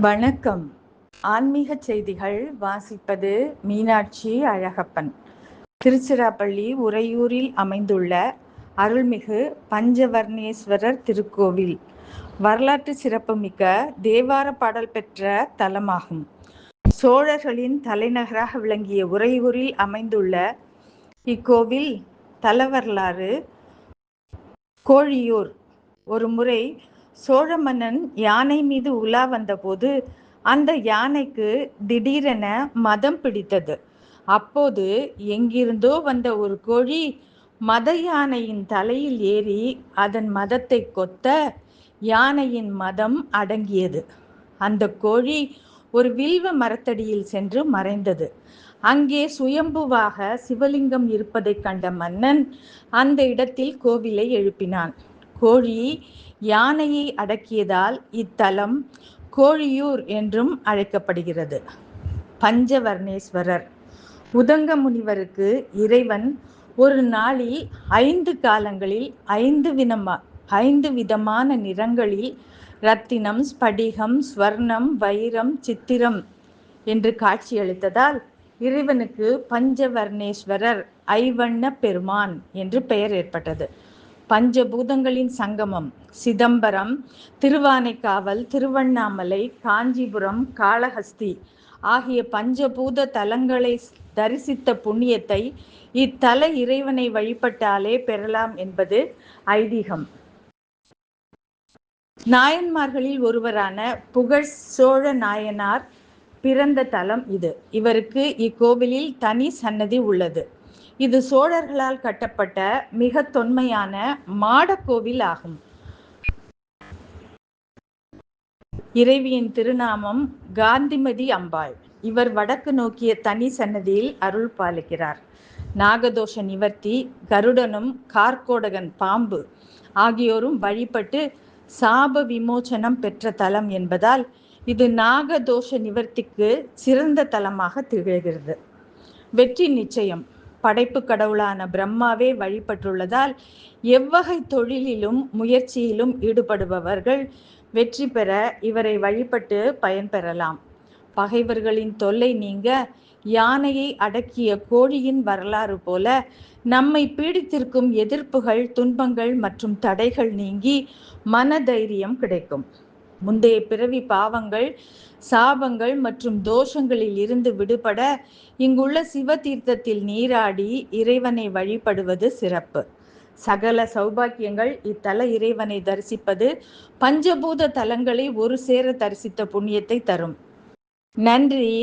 வணக்கம். ஆன்மீக செய்திகள் வாசிப்பது மீனாட்சி அழகப்பன். திருச்சிராப்பள்ளி உறையூரில் அமைந்துள்ள அருள்மிகு பஞ்சவர்ணேஸ்வரர் திருக்கோவில் வரலாற்று சிறப்புமிக்க தேவார பாடல் பெற்ற தலமாகும். சோழர்களின் தலைநகராக விளங்கிய உறையூரில் அமைந்துள்ள இக்கோவில் தல வரலாறு. கோழியூர். ஒரு முறை சோழ மன்னன் யானை மீது உலா வந்தபோது அந்த யானைக்கு திடீரென மதம் பிடித்தது. அப்போது எங்கிருந்தோ வந்த ஒரு கோழி மத யானையின் தலையில் ஏறி அதன் மதத்தை கொத்த யானையின் மதம் அடங்கியது. அந்த கோழி ஒரு வில்வ மரத்தடியில் சென்று மறைந்தது. அங்கே சுயம்புவாக சிவலிங்கம் இருப்பதை கண்ட மன்னன் அந்த இடத்தில் கோவிலை எழுப்பினான். கோழி யானையை அடக்கியதால் இத்தலம் கோழியூர் என்றும் அழைக்கப்படுகிறது. பஞ்சவர்ணேஸ்வரர். உதங்க முனிவருக்கு இறைவன் ஒரு நாளில் 5 காலங்களில் 5 விதமான நிறங்களில் ரத்தினம், ஸ்படிகம், ஸ்வர்ணம், வைரம், சித்திரம் என்று காட்சியளித்ததால் இறைவனுக்கு பஞ்சவர்ணேஸ்வரர், ஐவண்ண பெருமான் என்று பெயர் ஏற்பட்டது. பஞ்சபூதங்களின் சங்கமம் சிதம்பரம், திருவானைக்காவல், திருவண்ணாமலை, காஞ்சிபுரம், காளஹஸ்தி ஆகிய பஞ்சபூத தலங்களை தரிசித்த புண்ணியத்தை இத்தல இறைவனை வழிபட்டாலே பெறலாம் என்பது ஐதீகம். நாயன்மார்களில் ஒருவரான புகழ் சோழ நாயனார் பிறந்த தலம் இது. இவருக்கு இக்கோவிலில் தனி சன்னதி உள்ளது. இது சோழர்களால் கட்டப்பட்ட மிக தொன்மையான மாடக்கோவில் ஆகும். இறைவியின் திருநாமம் காந்திமதி அம்பாள். இவர் வடக்கு நோக்கிய தனி சன்னதியில் அருள் பாலிக்கிறார். நாகதோஷ நிவர்த்தி, கருடனும் கார்கோடகன் பாம்பு ஆகியோரும் வழிபட்டு சாப விமோசனம் பெற்ற தலம் என்பதால் இது நாகதோஷ நிவர்த்திக்கு சிறந்த தலமாக திகழ்கிறது. வெற்றி நிச்சயம். படைப்பு கடவுளான பிரம்மாவே வழிபட்டுள்ளதால் எவ்வகை தொழிலிலும் முயற்சியிலும் ஈடுபடுபவர்கள் வெற்றி பெற இவரை வழிபட்டு பயன்பெறலாம். பகைவர்களின் தொல்லை நீங்க யானையை அடக்கிய கோழியின் வரலாறு போல நம்மை பீடித்திருக்கும் எதிர்ப்புகள், துன்பங்கள் மற்றும் தடைகள் நீங்கி மனதைரியம் கிடைக்கும். முந்தைய பிறவி பாவங்கள், சாபங்கள் மற்றும் தோஷங்களில் இருந்து விடுபட இங்குள்ள சிவ தீர்த்தத்தில் நீராடி இறைவனை வழிபடுவது சிறப்பு. சகல சௌபாக்கியங்கள் இத்தல இறைவனை தரிசிப்பது பஞ்சபூத தலங்களை ஒரு சேர தரிசித்த புண்ணியத்தை தரும். நன்றி.